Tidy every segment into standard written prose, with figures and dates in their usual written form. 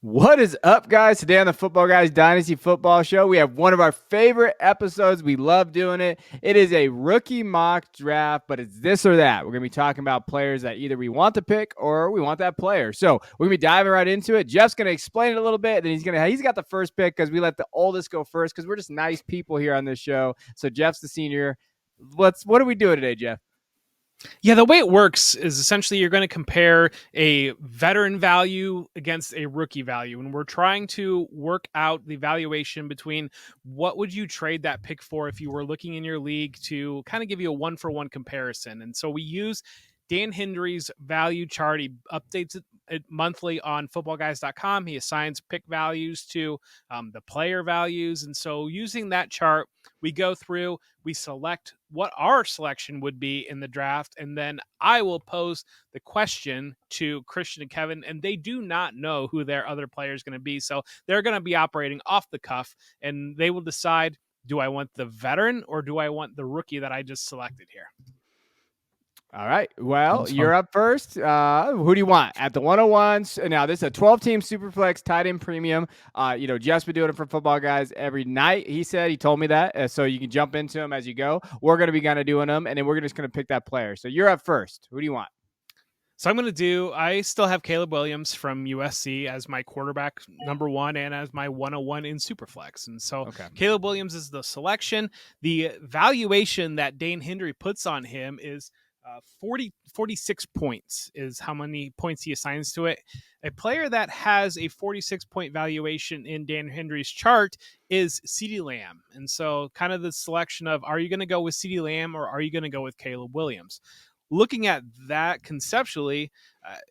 What is up, guys? Today on the Football Guys Dynasty Football Show, we have one of our favorite episodes. We love doing it. It is a rookie mock draft, but it's this or that. We're going to be talking about players that either we want to pick or we want that player. So we're going to be diving right into it. Jeff's going to explain it a little bit. Then he's got the first pick because we let the oldest go first because we're just nice people here on this show. So Jeff's the senior. What are we doing today, Jeff? Yeah, the way it works is essentially you're going to compare a veteran value against a rookie value. And we're trying to work out the valuation between what would you trade that pick for if you were looking in your league to kind of give you a one-for-one comparison. And so we use Dan Hendry's value chart. He updates it monthly on footballguys.com. He assigns pick values to the player values. And so using that chart, we go through, we select what our selection would be in the draft, and then I will pose the question to Christian and Kevin, and they do not know who their other player is going to be. So they're going to be operating off the cuff, and they will decide, do I want the veteran or do I want the rookie that I just selected here? All right. Well, you're up first. Who do you want at the 101s? Now, this is a 12-team Superflex tight end premium. Jeff's been doing it for Football Guys every night. He told me that. So you can jump into them as you go. We're going to be kind of doing them, and then we're just going to pick that player. So you're up first. Who do you want? So I still have Caleb Williams from USC as my quarterback number one and as my 101 in Superflex. And so Caleb Williams is the selection. The valuation that Dane Hendry puts on him is 46 points is how many points he assigns to it. A player that has a 46-point valuation in Dan Hendry's chart is CeeDee Lamb. And so kind of the selection of, are you going to go with CeeDee Lamb or are you going to go with Caleb Williams? Looking at that conceptually,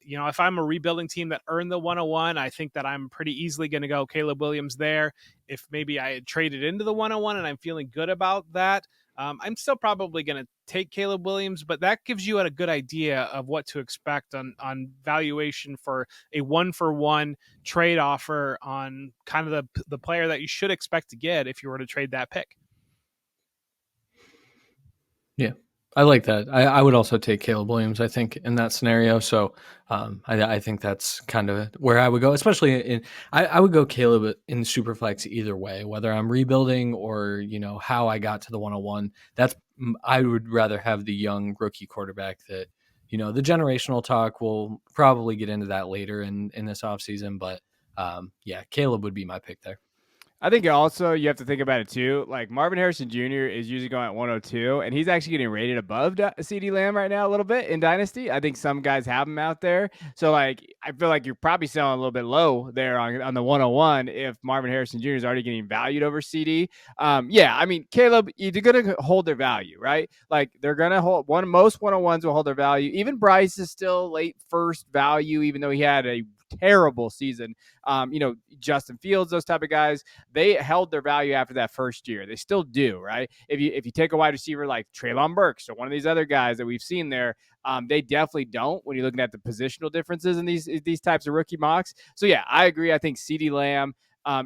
if I'm a rebuilding team that earned the 101, I think that I'm pretty easily going to go Caleb Williams there. If maybe I had traded into the 101 and I'm feeling good about that, I'm still probably going to take Caleb Williams, but that gives you a good idea of what to expect on valuation for a one-for-one trade offer on kind of the player that you should expect to get if you were to trade that pick. Yeah. I like that. I would also take Caleb Williams, I think, in that scenario. So I think that's kind of where I would go, especially I would go Caleb in Superflex either way, whether I'm rebuilding or, how I got to the 101. I would rather have the young rookie quarterback that, the generational talk, we'll probably get into that later in this offseason. But Caleb would be my pick there. I think also you have to think about it too. Like Marvin Harrison Jr. is usually going at 102, and he's actually getting rated above CeeDee Lamb right now a little bit in Dynasty. I think some guys have him out there. So I feel like you're probably selling a little bit low there on the 101 if Marvin Harrison Jr. is already getting valued over CeeDee. Caleb, you're going to hold their value, right? Like they're going to hold most 101s will hold their value. Even Bryce is still late first value, even though he had a terrible season. Justin Fields, those type of guys, they held their value after that first year. They still do, right? If you take a wide receiver like Treylon Burks or one of these other guys that we've seen there, they definitely don't when you're looking at the positional differences in these types of rookie mocks. So yeah, I agree. I think CeeDee Lamb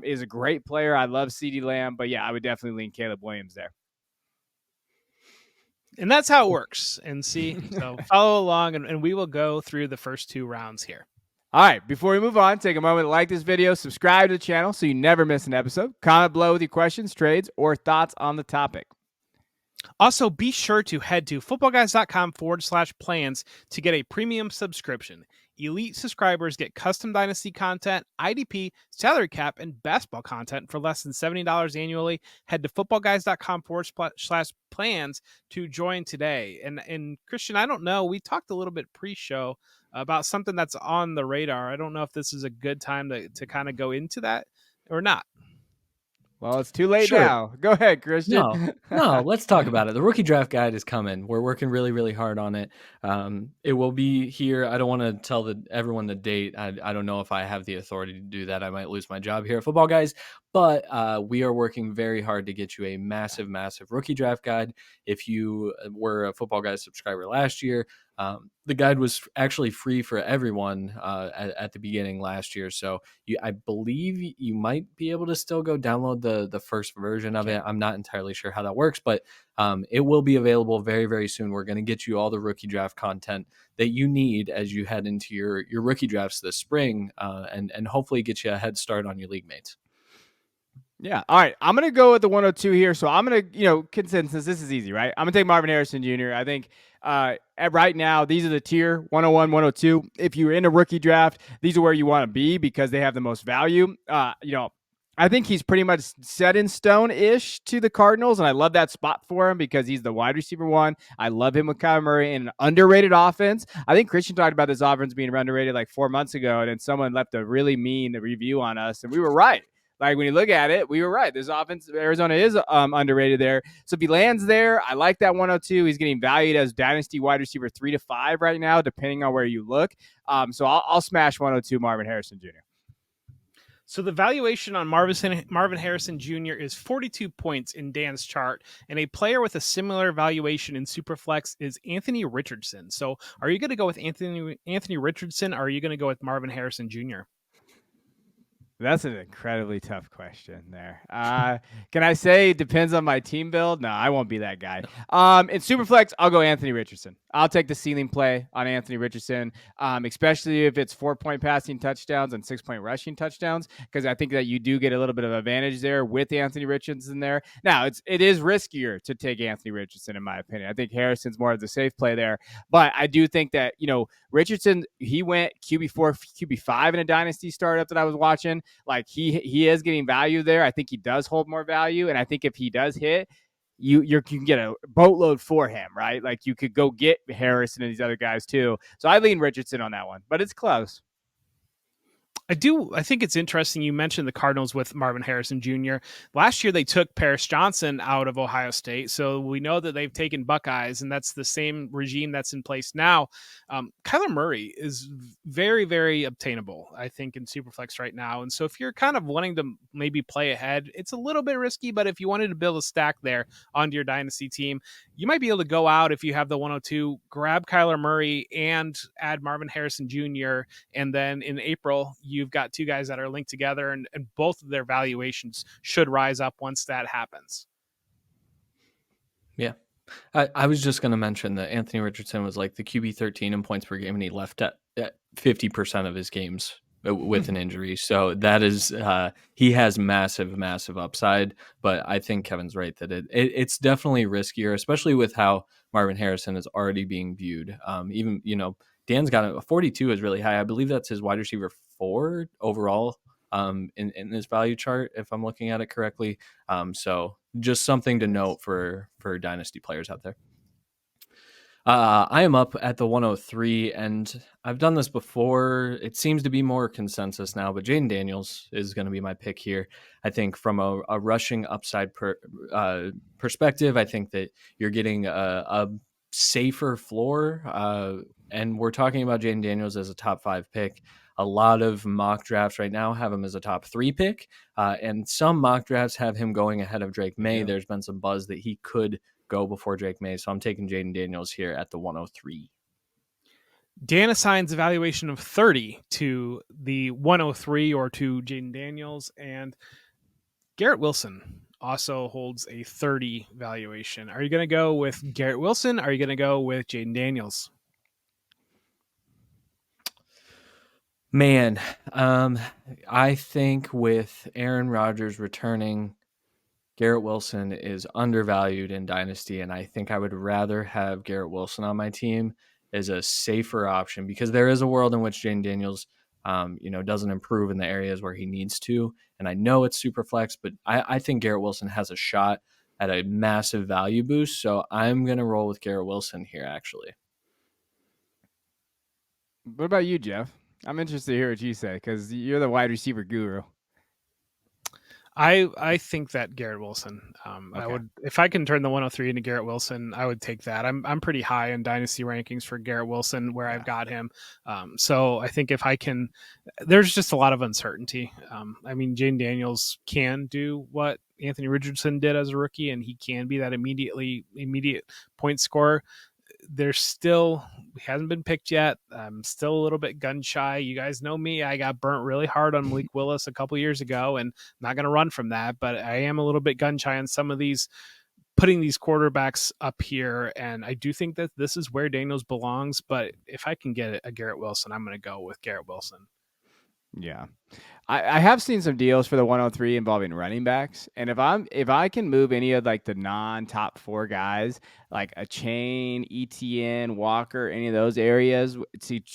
is a great player. I love CeeDee Lamb, but yeah, I would definitely lean Caleb Williams there. And that's how it works. And so follow along and we will go through the first two rounds here. All right, before we move on, take a moment to like this video, subscribe to the channel so you never miss an episode. Comment below with your questions, trades, or thoughts on the topic. Also, be sure to head to footballguys.com/plans to get a premium subscription. Elite subscribers get custom Dynasty content, IDP, salary cap, and basketball content for less than $70 annually. Head to footballguys.com/plans to join today. And Christian, I don't know, we talked a little bit pre-show about something that's on the radar. I don't know if this is a good time to kind of go into that or not. Well, it's too late now. Go ahead, Christian. No, let's talk about it. The rookie draft guide is coming. We're working really, really hard on it. It will be here. I don't want to tell everyone the date. I don't know if I have the authority to do that. I might lose my job here at Football Guys. But we are working very hard to get you a massive rookie draft guide. If you were a Football Guys subscriber last year, the guide was actually free for everyone at the beginning last year. So I believe you might be able to still go download the first version of it. I'm not entirely sure how that works, but it will be available very, very soon. We're going to get you all the rookie draft content that you need as you head into your rookie drafts this spring, and hopefully get you a head start on your league mates. Yeah. All right. I'm going to go with the 102 here. So I'm going to, consensus. This is easy, right? I'm going to take Marvin Harrison Jr. I think right now, these are the tier 101, 102. If you're in a rookie draft, these are where you want to be because they have the most value. I think he's pretty much set in stone-ish to the Cardinals, and I love that spot for him because he's the wide receiver one. I love him with Kyler Murray in an underrated offense. I think Christian talked about this offense being underrated like 4 months ago, and then someone left a really mean review on us, and we were right. Like when you look at it, we were right. This offense, Arizona is underrated there. So if he lands there, I like that 102. He's getting valued as dynasty wide receiver 3 to 5 right now, depending on where you look. So I'll smash 102 Marvin Harrison Jr. So the valuation on Marvin Harrison Jr. is 42 points in Dan's chart, and a player with a similar valuation in Superflex is Anthony Richardson. So are you going to go with Anthony Richardson, or are you going to go with Marvin Harrison Jr.? That's an incredibly tough question there. Can I say depends on my team build? No, I won't be that guy. In Superflex, I'll go Anthony Richardson. I'll take the ceiling play on Anthony Richardson, especially if it's 4-point passing touchdowns and 6-point rushing touchdowns, because I think that you do get a little bit of advantage there with Anthony Richardson there. Now, it is riskier to take Anthony Richardson, in my opinion. I think Harrison's more of the safe play there, but I do think that, Richardson, he went QB4, QB5 in a dynasty startup that I was watching. Like he is getting value there. I think he does hold more value, and I think if he does hit, you can get a boatload for him, right? Like you could go get Harrison and these other guys too. So I lean Richardson on that one, but it's close. I think it's interesting you mentioned the Cardinals with Marvin Harrison Jr. Last year, they took Paris Johnson out of Ohio State. So we know that they've taken Buckeyes, and that's the same regime that's in place now. Kyler Murray is very, very obtainable, I think, in Superflex right now. And so if you're kind of wanting to maybe play ahead, it's a little bit risky, but if you wanted to build a stack there onto your dynasty team, you might be able to go out if you have the 102, grab Kyler Murray and add Marvin Harrison Jr. And then in April, you've got two guys that are linked together, and both of their valuations should rise up once that happens. Yeah. I was just going to mention that Anthony Richardson was like the QB 13 in points per game, and he left at 50% of his games with an injury. So that is, he has massive upside, but I think Kevin's right that it's definitely riskier, especially with how Marvin Harrison is already being viewed. Even, Dan's got a 42 is really high. I believe that's his wide receiver 4 overall in his value chart, if I'm looking at it correctly. So just something to note for dynasty players out there. I am up at the 103, and I've done this before. It seems to be more consensus now, but Jayden Daniels is going to be my pick here. I think from a rushing upside perspective, I think that you're getting a safer floor, and we're talking about Jayden Daniels as a top 5 pick. A lot of mock drafts right now have him as a top 3 pick, and some mock drafts have him going ahead of Drake Maye. Yeah. There's been some buzz that he could go before Drake Maye, so I'm taking Jayden Daniels here at the 103. Dan assigns a valuation of 30 to the 103 or to Jayden Daniels, and Garrett Wilson also holds a 30 valuation. Are you going to go with Garrett Wilson? Or are you going to go with Jayden Daniels? Man, I think with Aaron Rodgers returning, Garrett Wilson is undervalued in Dynasty, and I think I would rather have Garrett Wilson on my team as a safer option, because there is a world in which Jayden Daniels, doesn't improve in the areas where he needs to. And I know it's super flex, but I think Garrett Wilson has a shot at a massive value boost. So I'm going to roll with Garrett Wilson here, actually. What about you, Jeff? I'm interested to hear what you say, because you're the wide receiver guru. I think that Garrett Wilson. I would, if I can turn the 103 into Garrett Wilson, I would take that. I'm pretty high in dynasty rankings for Garrett Wilson where I've got him. So I think if I can, there's just a lot of uncertainty. I mean, Jayden Daniels can do what Anthony Richardson did as a rookie, and he can be that immediate point scorer. There's still, he hasn't been picked yet. I'm still a little bit gun shy. You guys know me. I got burnt really hard on Malik Willis a couple years ago, and I'm not going to run from that, but I am a little bit gun shy on some of these, putting these quarterbacks up here. And I do think that this is where Daniels belongs, but if I can get a Garrett Wilson, I'm going to go with Garrett Wilson. Yeah. I have seen some deals for the 103 involving running backs, and if I can move any of like the non-top 4 guys, like a Chain, Etienne, Walker, any of those areas,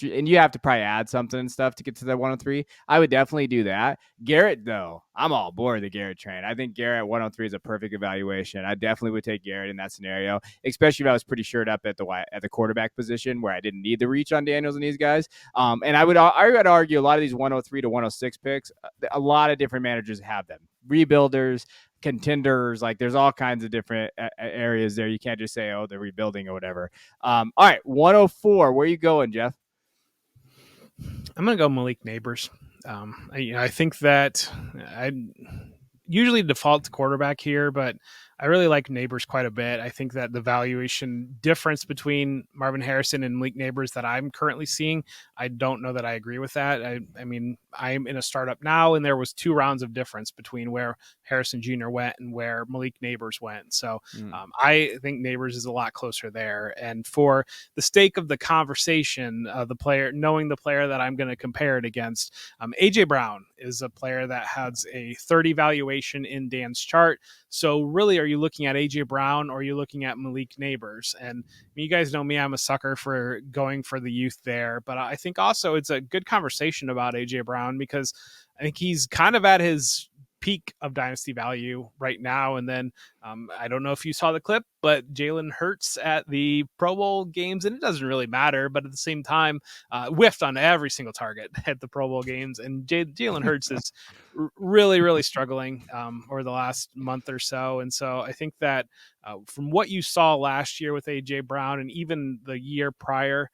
and you have to probably add something and stuff to get to the 103. I would definitely do that. Garrett, though, I'm all aboard the Garrett train. I think Garrett 103 is a perfect evaluation. I definitely would take Garrett in that scenario, especially if I was pretty shored up at the quarterback position where I didn't need the reach on Daniels and these guys. And I would argue a lot of these 103 to 106 picks, a lot of different managers have them. Rebuilders, contenders, like there's all kinds of different areas there. You can't just say, oh, they're rebuilding or whatever. All right, 104. Where are you going, Jeff? I'm going to go Malik Nabers. I think that I usually default to quarterback here, but I really like Nabers quite a bit. I think that the valuation difference between Marvin Harrison and Malik Nabers that I'm currently seeing, I don't know that I agree with that. I mean, I'm in a startup now, and there was 2 rounds of difference between where Harrison Jr. went and where Malik Nabers went. So I think Nabers is a lot closer there. And for the sake of the conversation, knowing the player that I'm going to compare it against, AJ Brown is a player that has a 30 valuation in Dan's chart. So really, are you looking at AJ Brown or are you looking at Malik Nabers? And you guys know me, I'm a sucker for going for the youth there, but I think also it's a good conversation about AJ Brown because I think he's kind of at his peak of dynasty value right now. And then I don't know if you saw the clip, but Jalen Hurts at the Pro Bowl games, and it doesn't really matter, but at the same time, whiffed on every single target at the Pro Bowl games. And Jalen Hurts is really, really struggling over the last month or so. And so I think that from what you saw last year with AJ Brown and even the year prior,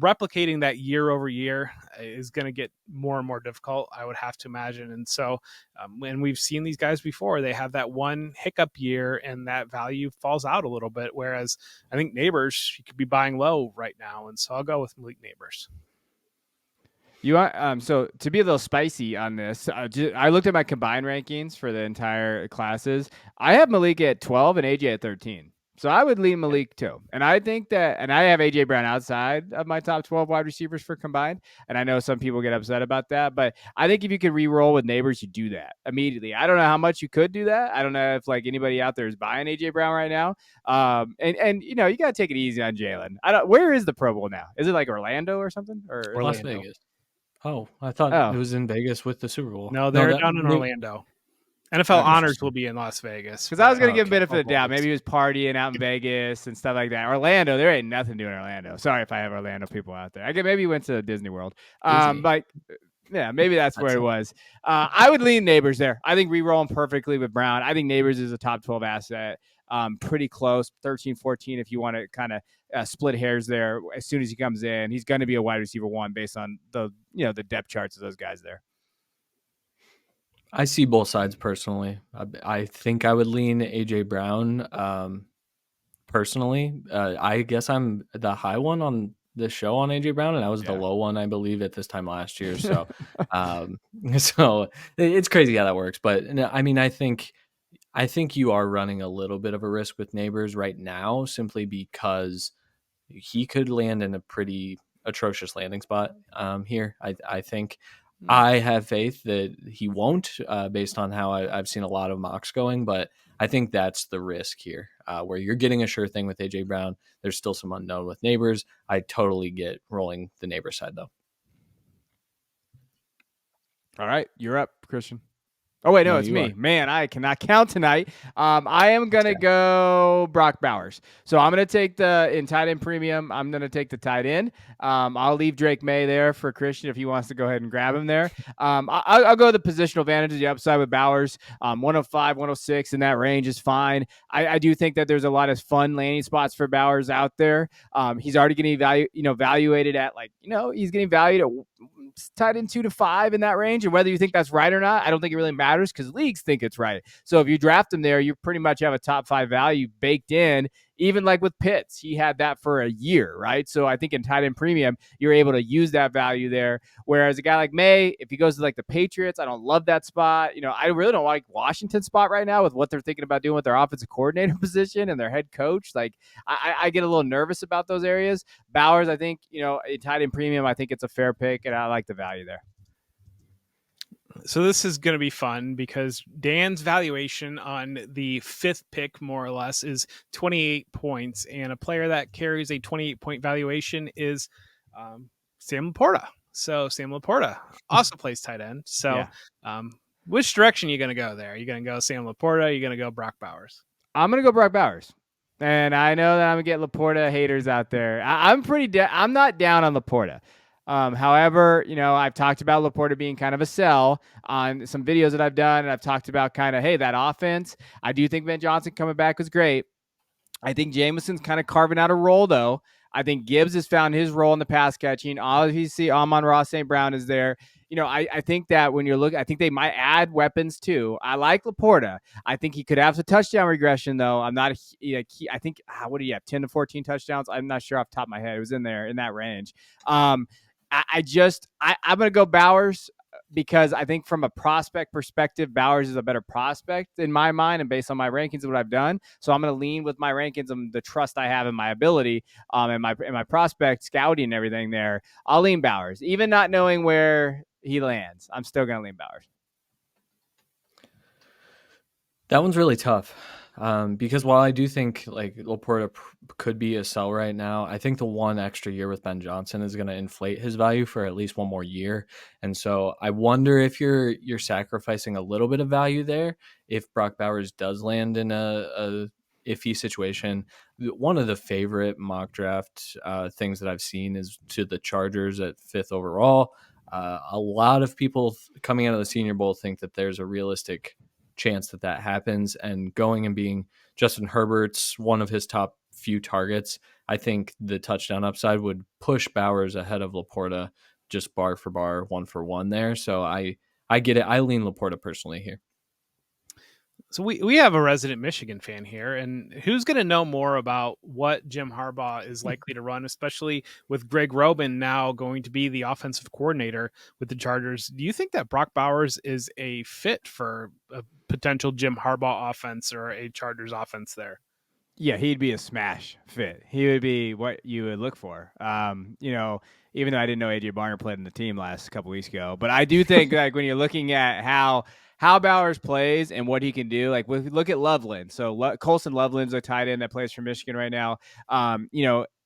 replicating that year over year is going to get more and more difficult, I would have to imagine. And so when we've seen these guys before, they have that one hiccup year and that value falls out a little bit. Whereas I think Nabers, you could be buying low right now. And so I'll go with Malik Nabers. You are, so to be a little spicy on this, I looked at my combined rankings for the entire classes. I have Malik at 12 and AJ at 13. So I would lean Malik too. And I think that, and I have AJ Brown outside of my top 12 wide receivers for combined. And I know some people get upset about that, but I think if you could re-roll with Nabers, you do that immediately. I don't know how much you could do that. I don't know if like anybody out there is buying AJ Brown right now. And you know, you got to take it easy on Jalen. Where is the Pro Bowl now? Is it like Orlando or something? Or Las Vegas? Oh, I thought it was in Vegas with the Super Bowl. No, they're down in Orlando. NFL honors will be in Las Vegas. Because I was going to give him benefit of the doubt. Maybe he was partying out in Vegas and stuff like that. Orlando, there ain't nothing doing in Orlando. Sorry if I have Orlando people out there. Maybe he went to Disney World. But yeah, maybe that's where it was. I would lean Nabers there. I think re-rolling perfectly with Brown. I think Nabers is a top 12 asset. Pretty close, 13, 14 if you want to kind of split hairs there. As soon as he comes in, he's going to be a wide receiver 1 based on the depth charts of those guys there. I see both sides personally. I think I would lean AJ Brown personally. I guess I'm the high one on the show on AJ Brown, and I was the low one, I believe, at this time last year. So, so it's crazy how that works. But I mean, I think you are running a little bit of a risk with Nabers right now, simply because he could land in a pretty atrocious landing spot here. I think. I have faith that he won't, based on how I've seen a lot of mocks going, but I think that's the risk here, where you're getting a sure thing with AJ Brown. There's still some unknown with Nabers. I totally get rolling the Nabers side, though. All right, you're up, Christian. Oh, wait, no, it's me. Man, I cannot count tonight. I am going to go Brock Bowers. So I'm going to take in tight end premium. I'm going to take the tight end. I'll leave Drake Maye there for Christian if he wants to go ahead and grab him there. I'll go the positional advantage, the upside with Bowers. 105, 106 in that range is fine. I do think that there's a lot of fun landing spots for Bowers out there. He's already getting evaluated at he's getting valued at tight end 2 to 5 in that range. And whether you think that's right or not, I don't think it really matters because leagues think it's right. So if you draft him there, you pretty much have a top 5 value baked in. Even like with Pitts, he had that for a year, right? So I think in tight end premium, you're able to use that value there. Whereas a guy like Maye, if he goes to like the Patriots, I don't love that spot. I really don't like Washington's spot right now with what they're thinking about doing with their offensive coordinator position and their head coach. Like I get a little nervous about those areas. Bowers, I think, in tight end premium, I think it's a fair pick, and I like the value there. So this is going to be fun because Dan's valuation on the 5th pick, more or less, is 28 points. And a player that carries a 28-point valuation is Sam LaPorta. So Sam LaPorta also plays tight end. So which direction are you going to go there? Are you going to go Sam LaPorta? Are you going to go Brock Bowers? I'm going to go Brock Bowers. And I know that I'm going to get LaPorta haters out there. I'm not down on LaPorta. However, I've talked about LaPorta being kind of a sell on some videos that I've done, and I've talked about kind of, hey, that offense. I do think Ben Johnson coming back was great. I think Jameson's kind of carving out a role, though. I think Gibbs has found his role in the pass catching. Obviously, Amon-Ra St. Brown is there. I think that when you're looking, I think they might add weapons too. I like LaPorta. I think he could have the touchdown regression, though. I'm not. I think what do you have? 10 to 14 touchdowns. I'm not sure off the top of my head. It was in that range. I'm going to go Bowers because I think from a prospect perspective, Bowers is a better prospect in my mind and based on my rankings and what I've done. So I'm going to lean with my rankings and the trust I have in my ability and my prospect scouting and everything there. I'll lean Bowers. Even not knowing where he lands, I'm still going to lean Bowers. That one's really tough. Because while I do think like LaPorta could be a sell right now, I think the one extra year with Ben Johnson is going to inflate his value for at least one more year. And so I wonder if you're sacrificing a little bit of value there if Brock Bowers does land in a iffy situation. One of the favorite mock draft things that I've seen is to the Chargers at 5th overall. A lot of people coming out of the Senior Bowl think that there's a realistic chance that happens, and going and being Justin Herbert's one of his top few targets, I think the touchdown upside would push Bowers ahead of LaPorta just bar for bar, 1 for 1 there. So I get it. I lean LaPorta personally here. So we have a resident Michigan fan here, and who's going to know more about what Jim Harbaugh is likely to run, especially with Greg Roman now going to be the offensive coordinator with the Chargers. Do you think that Brock Bowers is a fit for a potential Jim Harbaugh offense or a Chargers offense there? Yeah, he'd be a smash fit. He would be what you would look for. Even though I didn't know AJ Barner played in the team last couple weeks ago, but I do think like when you're looking at how Bowers plays and what he can do, like look at Loveland. So Colson Loveland's a tight end that plays for Michigan right now.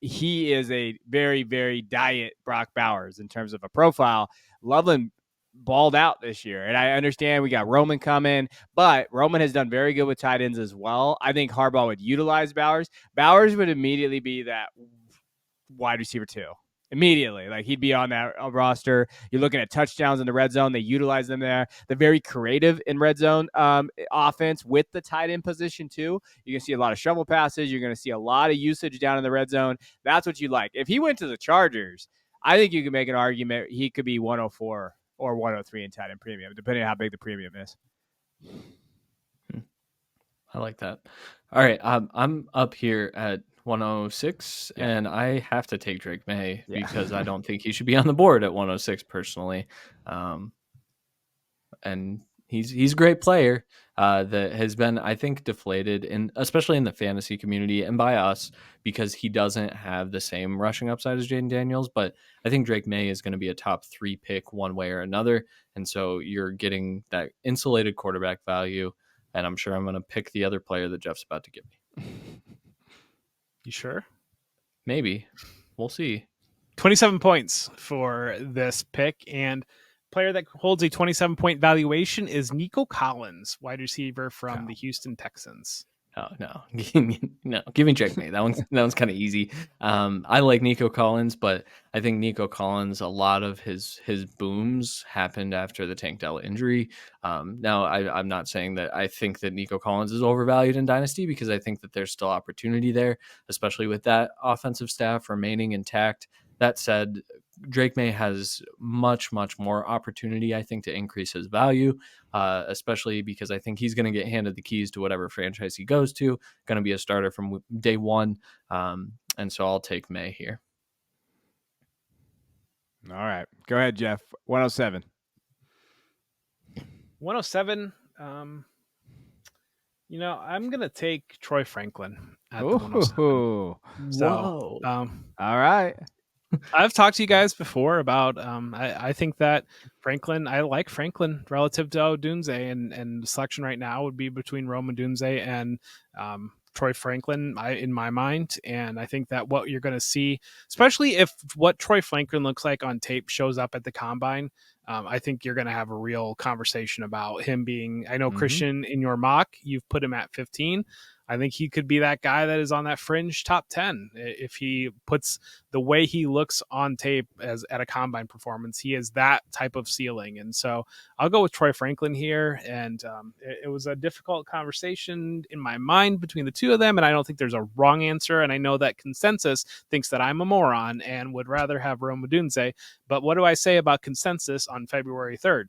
He is a very, very diet Brock Bowers in terms of a profile. Loveland balled out this year, and I understand we got Roman coming, but Roman has done very good with tight ends as well. I think Harbaugh would utilize Bowers. Bowers would immediately be that wide receiver 2. Immediately, like he'd be on that roster. You're looking at touchdowns in the red zone. They utilize them there. They're very creative in red zone offense with the tight end position too. You're gonna see a lot of shovel passes. You're gonna see a lot of usage down in the red zone. That's what you like. If he went to the Chargers, I think you could make an argument he could be 104 or 103 in tight end premium, depending on how big the premium is. I like that. All right, I'm up here at 106, and I have to take Drake Maye because I don't think he should be on the board at 106 personally. And he's a great player that has been, I think, deflated, especially in the fantasy community and by us, because he doesn't have the same rushing upside as Jayden Daniels. But I think Drake Maye is going to be a top 3 pick one way or another. And so you're getting that insulated quarterback value. And I'm sure I'm going to pick the other player that Jeff's about to give me. You sure? Maybe. We'll see. 27 points for this pick. And player that holds a 27-point valuation is Nico Collins, wide receiver from the Houston Texans. Oh no, no, give me Drake Maye. That one's kind of easy. I like Nico Collins, but I think Nico Collins, a lot of his booms happened after the Tank Dell injury. Now I'm not saying that I think that Nico Collins is overvalued in Dynasty, because I think that there's still opportunity there, especially with that offensive staff remaining intact. That said, Drake Maye has much more opportunity, I think, to increase his value, especially because I think he's going to get handed the keys to whatever franchise he goes to, going to be a starter from day one. And so I'll take Maye here. All right. Go ahead, Jeff. 107. 107. I'm going to take Troy Franklin at the 107. So, all right. I've talked to you guys before about I think that I like Franklin relative to Odunze, and the selection right now would be between Rome Odunze and Troy Franklin in my mind. And I think that what you're going to see, especially if what Troy Franklin looks like on tape shows up at the combine, I think you're going to have a real conversation about him being, I know Christian, in your mock, you've put him at 15. I think he could be that guy that is on that fringe top 10. If he puts the way he looks on tape as at a combine performance, he is that type of ceiling. And so I'll go with Troy Franklin here. And it was a difficult conversation in my mind between the two of them. And I don't think there's a wrong answer. And I know that consensus thinks that I'm a moron and would rather have Rome Odunze. But what do I say about consensus on February 3rd?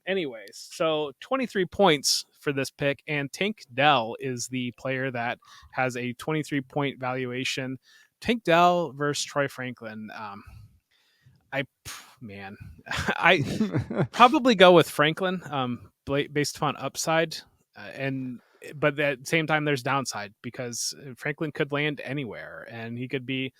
Anyways, so 23 points for this pick, and Tank Dell is the player that has a 23-point valuation. Tank Dell versus Troy Franklin. I probably go with Franklin based upon upside, but at the same time there's downside, because Franklin could land anywhere and he could be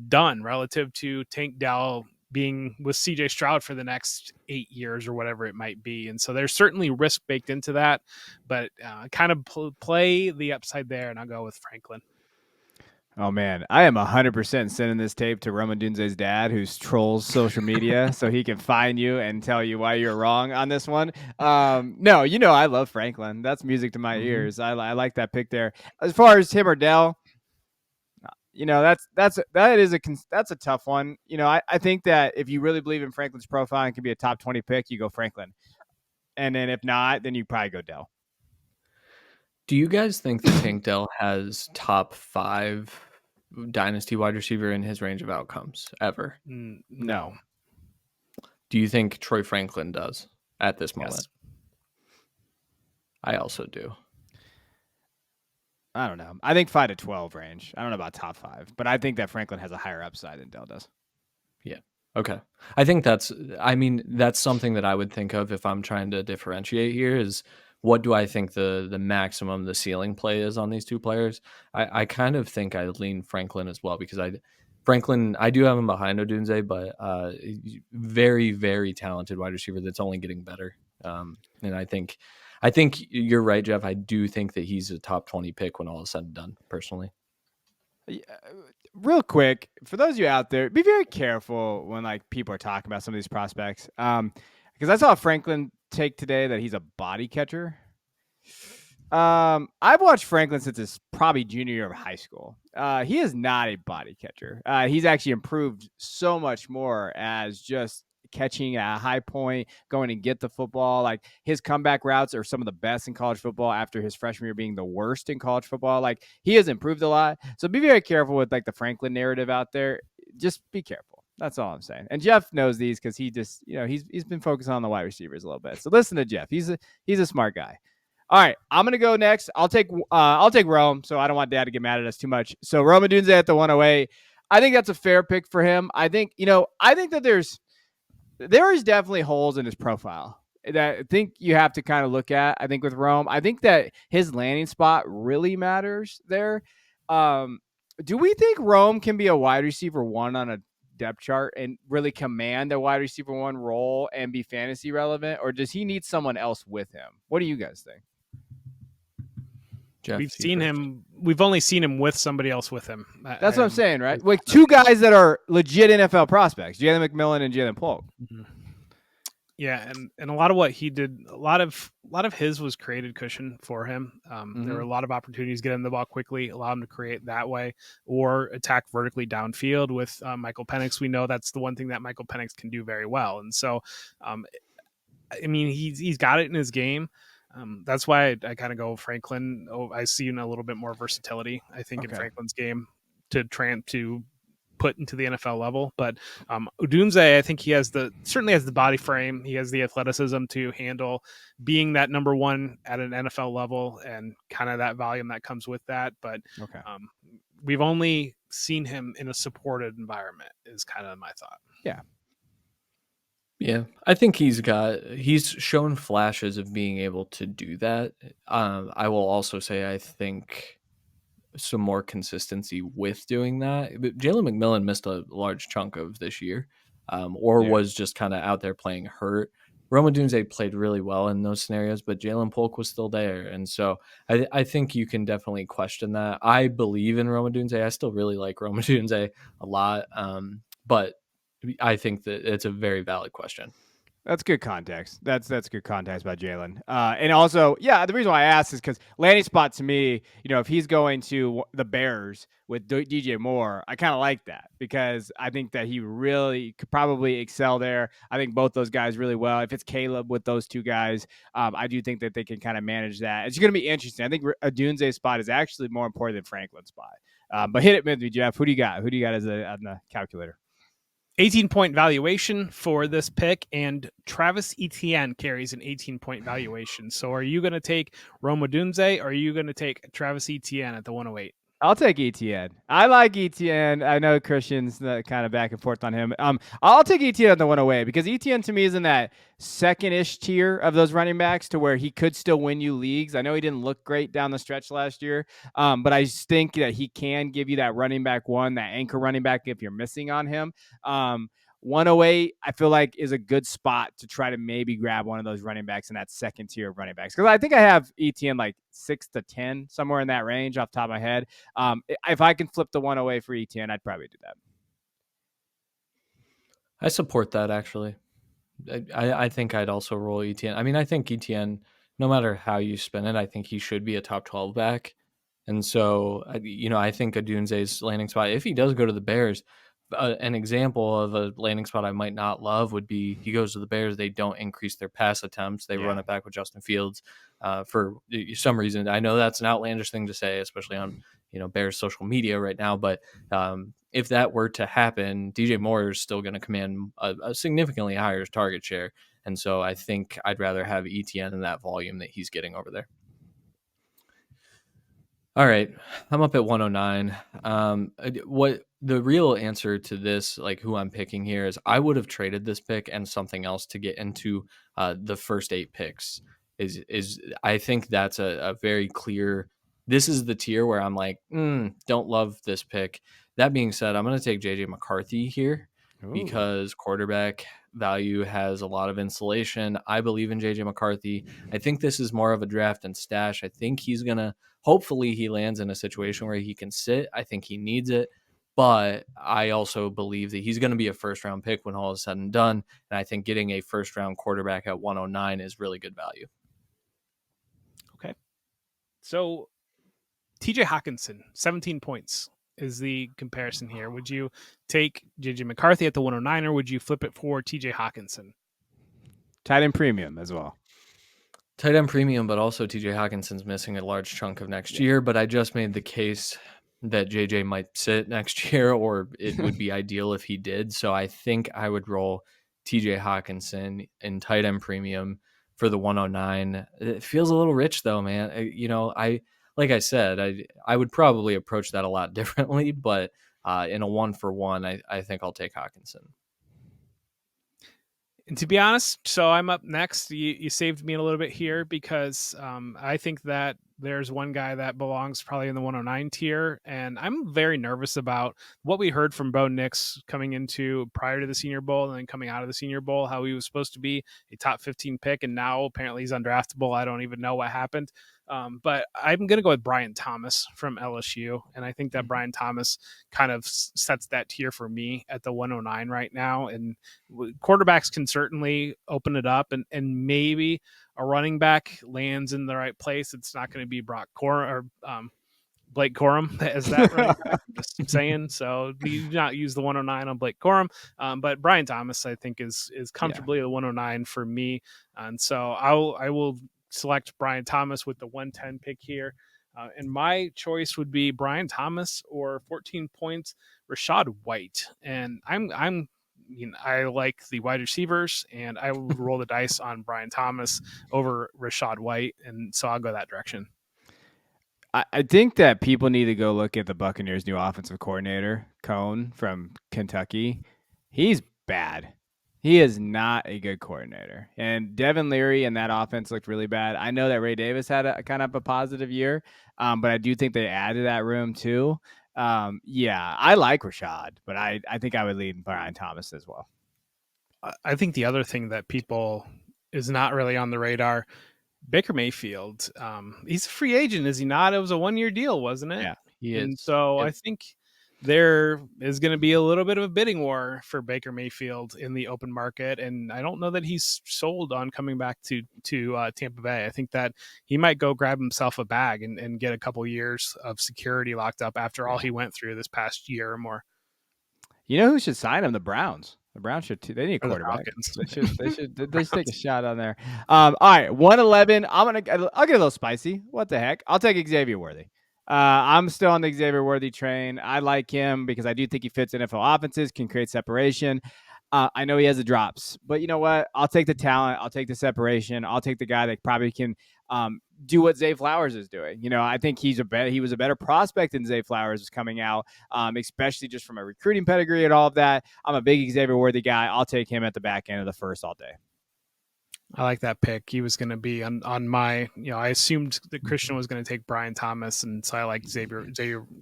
done relative to Tank Dell being with CJ Stroud for the next 8 years or whatever it might be. And so there's certainly risk baked into that, but kind of play the upside there, and I'll go with Franklin. Oh man, I am 100% sending this tape to Rome Odunze's dad, who trolls social media, so he can find you and tell you why you're wrong on this one. No, I love Franklin. That's music to my ears. I like that pick there. As far as him or Dell, that's a tough one. I think that if you really believe in Franklin's profile and can be a top 20 pick, you go Franklin. And then if not, then you probably go Dell. Do you guys think that Tank Dell has top 5 Dynasty wide receiver in his range of outcomes ever? No. Do you think Troy Franklin does at this moment? Yes. I also do. I don't know. I think 5 to 12 range. I don't know about top 5, but I think that Franklin has a higher upside than Dell does. Yeah. Okay. I think that's something that I would think of if I'm trying to differentiate here is, what do I think the maximum, the ceiling play is on these two players? I kind of think I lean Franklin as well, because I do have him behind Odunze, but very, very talented wide receiver that's only getting better. And I think you're right, Jeff. I do think that he's a top 20 pick when all is said and done, personally. Real quick, for those of you out there, be very careful when people are talking about some of these prospects. Because I saw a Franklin take today that he's a body catcher. I've watched Franklin since his probably junior year of high school. He is not a body catcher. He's actually improved so much more as just catching a high point, going and get the football. His comeback routes are some of the best in college football after his freshman year being the worst in college football. He has improved a lot. So be very careful with the Franklin narrative out there. Just be careful. That's all I'm saying. And Jeff knows these because he just, he's been focused on the wide receivers a little bit. So listen to Jeff. He's a smart guy. All right, I'm gonna go next. I'll take Rome, so I don't want Dad to get mad at us too much. So Rome Odunze at the 108. I think that's a fair pick for him. I think that there is definitely holes in his profile that I think you have to kind of look at. I think with Rome, I think that his landing spot really matters there. Do we think Rome can be a wide receiver 1 on a depth chart and really command a wide receiver 1 role and be fantasy relevant, or does he need someone else with him? What do you guys think? Jeff, we've only seen him with somebody else with him. That's what I'm saying, right? Two guys that are legit NFL prospects, Jalen McMillan and Jalen Polk. Yeah, and a lot of what he did, a lot of his was created cushion for him. There were a lot of opportunities to get him the ball quickly, allow him to create that way, or attack vertically downfield with Michael Penix. We know that's the one thing that Michael Penix can do very well, and so, I mean, he's got it in his game. That's why I kind of go Franklin. I see a little bit more versatility, I think, in Franklin's game to put into the NFL level. But Odunze, I think he certainly has the body frame. He has the athleticism to handle being that number one at an NFL level and kind of that volume that comes with that. But we've only seen him in a supported environment is kind of my thought. Yeah. Yeah, I think he's shown flashes of being able to do that. I will also say I think some more consistency with doing that. But Jalen McMillan missed a large chunk of this year, was just kind of out there playing hurt. Rome Odunze played really well in those scenarios, but Jalen Polk was still there. And so I think you can definitely question that. I believe in Rome Odunze. I still really like Rome Odunze a lot. But I think that it's a very valid question. That's good context. That's good context about Jalen. And also, the reason why I asked is because landing spot to me, if he's going to the Bears with DJ Moore, I kind of like that because I think that he really could probably excel there. I think both those guys really well. If it's Caleb with those two guys, I do think that they can kind of manage that. It's going to be interesting. I think Odunze's spot is actually more important than Franklin's spot. But hit it with me, Jeff. Who do you got? Who do you got on the calculator? 18-point valuation for this pick, and Travis Etienne carries an 18-point valuation. So are you going to take Rome Odunze, or are you going to take Travis Etienne at the 108? I'll take Etienne. I like Etienne. I know Christian's kind of back and forth on him. I'll take Etienne on the 108 because Etienne to me is in that second-ish tier of those running backs to where he could still win you leagues. I know he didn't look great down the stretch last year, but I just think that he can give you that running back one, that anchor running back if you're missing on him. 108, I feel like, is a good spot to try to maybe grab one of those running backs in that second tier of running backs. Because I think I have Etienne like 6 to 10, somewhere in that range off the top of my head. If I can flip the 108 for Etienne, I'd probably do that. I support that, actually. I think I'd also roll Etienne. I mean, I think Etienne, no matter how you spin it, I think he should be a top 12 back. And so, I think Odunze's landing spot, if he does go to the Bears, an example of a landing spot I might not love would be he goes to the Bears. They don't increase their pass attempts. They run it back with Justin Fields for some reason. I know that's an outlandish thing to say, especially on Bears social media right now. But if that were to happen, DJ Moore is still going to command a significantly higher target share. And so I think I'd rather have Etienne in that volume that he's getting over there. All right, I'm up at 109. What the real answer to this, like who I'm picking here, is I would have traded this pick and something else to get into the first 8 picks. Is I think that's a very clear. This is the tier where I'm like, don't love this pick. That being said, I'm going to take JJ McCarthy here. Ooh. Because quarterback value has a lot of insulation. I believe in JJ McCarthy. I think this is more of a draft and stash. I think he's going to. Hopefully he lands in a situation where he can sit. I think he needs it. But I also believe that he's going to be a first-round pick when all is said and done. And I think getting a first-round quarterback at 109 is really good value. Okay. So TJ Hockenson, 17 points is the comparison here. Would you take JJ McCarthy at the 109, or would you flip it for TJ Hockenson? Tight end premium as well. Tight end premium, but also TJ Hockenson's missing a large chunk of next year. But I just made the case that JJ might sit next year, or it would be ideal if he did. So I think I would roll TJ Hockenson in tight end premium for the 109. It feels a little rich though, man. Like I said, I would probably approach that a lot differently, but in a 1-for-1, I think I'll take Hockenson. And to be honest, so I'm up next. You saved me a little bit here because I think that there's one guy that belongs probably in the 109 tier, and I'm very nervous about what we heard from Bo Nix coming into prior to the Senior Bowl and then coming out of the Senior Bowl, how he was supposed to be a top 15 pick, and now apparently he's undraftable. I don't even know what happened. But I'm going to go with Brian Thomas from LSU. And I think that Brian Thomas kind of sets that tier for me at the 109 right now. And quarterbacks can certainly open it up, and maybe a running back lands in the right place. It's not going to be Blake Corum as that running back. I'm just saying. So do not use the 109 on Blake Corum. But Brian Thomas, I think, is comfortably the 109 for me. And so I will select Brian Thomas with the 110 pick here. And my choice would be Brian Thomas or 14 points, Rachaad White. And I like the wide receivers, and I will roll the dice on Brian Thomas over Rachaad White. And so I'll go that direction. I think that people need to go look at the Buccaneers' new offensive coordinator, Cohn from Kentucky. He's bad. He is not a good coordinator. And Devin Leary and that offense looked really bad. I know that Ray Davis had a kind of a positive year, but I do think they added that room too. I like Rachaad, but I think I would lead Brian Thomas as well. I think the other thing that people is not really on the radar, Baker Mayfield, he's a free agent, is he not? It was a 1-year deal, wasn't it? Yeah, he is. And so I think there is going to be a little bit of a bidding war for Baker Mayfield in the open market, and I don't know that he's sold on coming back to Tampa Bay. I think that he might go grab himself a bag and get a couple years of security locked up after all he went through this past year or more. You know who should sign him? The Browns. The Browns should too. They need a quarterback. They should take a shot on there. All right, 111. I'll get a little spicy. What the heck? I'll take Xavier Worthy. I'm still on the Xavier Worthy train. I like him because I do think he fits NFL offenses, can create separation. I know he has the drops, but you know what? I'll take the talent. I'll take the separation. I'll take the guy that probably can do what Zay Flowers is doing. You know, I think he was a better prospect than Zay Flowers is coming out, especially just from a recruiting pedigree and all of that. I'm a big Xavier Worthy guy. I'll take him at the back end of the first all day. I like that pick. He was going to be on my, I assumed that Christian was going to take Brian Thomas, and so I like Xavier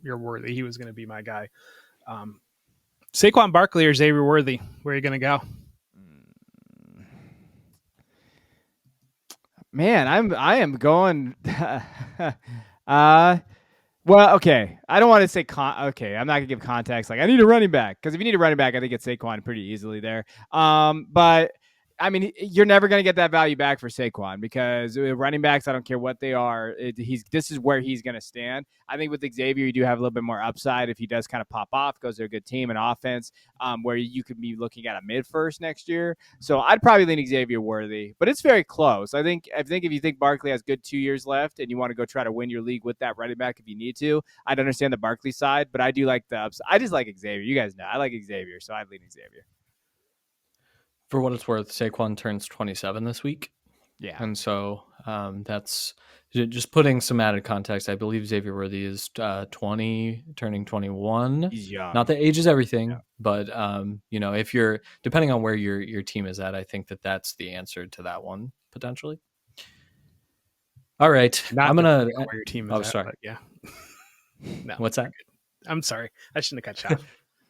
Worthy. He was going to be my guy. Saquon Barkley or Xavier Worthy, where are you going to go? Man, I am going. Well, okay. I don't want to say okay. I'm not gonna give context. Like I need a running back, because if you need a running back, I think it's Saquon pretty easily there. But I mean, you're never going to get that value back for Saquon, because running backs, I don't care what they are, this is where he's going to stand. I think with Xavier, you do have a little bit more upside if he does kind of pop off, goes to a good team and offense, where you could be looking at a mid-first next year. So I'd probably lean Xavier Worthy, but it's very close. I think if you think Barkley has good 2 years left and you want to go try to win your league with that running back if you need to, I'd understand the Barkley side, but I do like the upside. I just like Xavier. You guys know I like Xavier, so I'd lean Xavier. For what it's worth, Saquon turns 27 this week. Yeah. And so that's just putting some added context. I believe Xavier Worthy is 20, turning 21. He's young. Not that age is everything, but if you're, depending on where your team is at, I think that's the answer to that one, potentially. All right. I'm going to, where your team is at, sorry. Yeah. No, what's that? I'm sorry. I shouldn't have cut you off.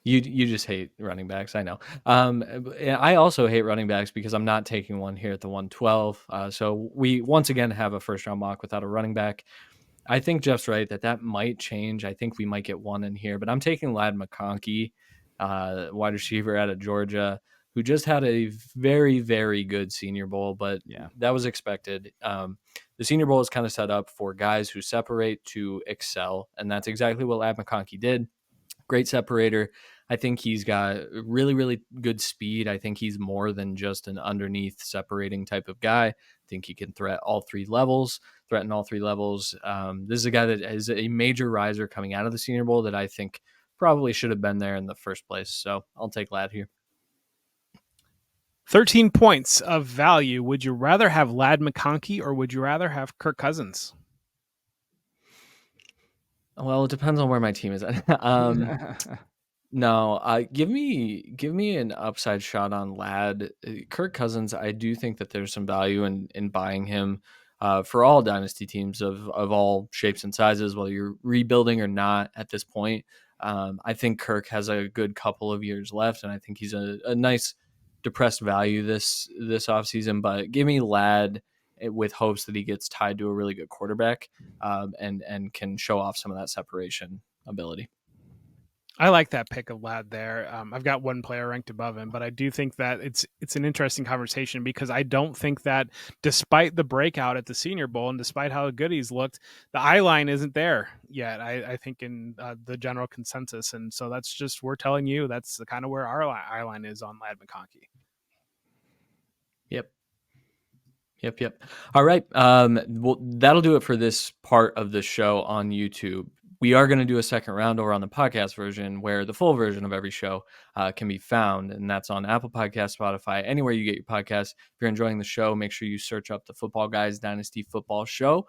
You just hate running backs, I know. I also hate running backs because I'm not taking one here at the 112. So we once again have a first-round mock without a running back. I think Jeff's right that might change. I think we might get one in here, but I'm taking Lad McConkey, wide receiver out of Georgia, who just had a very, very good Senior Bowl, but that was expected. The Senior Bowl is kind of set up for guys who separate to excel, and that's exactly what Lad McConkey did. Great separator. I think he's got really, really good speed. I think he's more than just an underneath separating type of guy. I think he can threaten all three levels. This is a guy that is a major riser coming out of the Senior Bowl that I think probably should have been there in the first place. So I'll take Lad here. 13 points of value. Would you rather have Lad McConkey or would you rather have Kirk Cousins? Well, it depends on where my team is at. No, give me an upside shot on Lad. Kirk Cousins, I do think that there's some value in buying him. for all dynasty teams of all shapes and sizes, whether you're rebuilding or not at this point. I think Kirk has a good couple of years left, and I think he's a nice depressed value this offseason. But give me Ladd with hopes that he gets tied to a really good quarterback and can show off some of that separation ability. I like that pick of Ladd there. I've got one player ranked above him, but I do think that it's an interesting conversation because I don't think that despite the breakout at the Senior Bowl and despite how good he's looked, the eye line isn't there yet. I think in the general consensus, and so that's just we're telling you that's the kind of where our eye line is on Ladd McConkey. Yep. All right. Well, that'll do it for this part of the show on YouTube. We are going to do a second round over on the podcast version where the full version of every show can be found. And that's on Apple Podcasts, Spotify, anywhere you get your podcasts. If you're enjoying the show, make sure you search up the Football Guys Dynasty Football Show.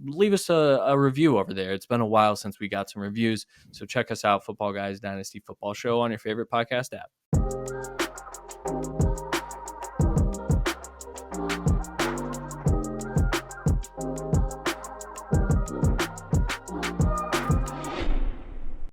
Leave us a review over there. It's been a while since we got some reviews. So check us out, Football Guys Dynasty Football Show on your favorite podcast app.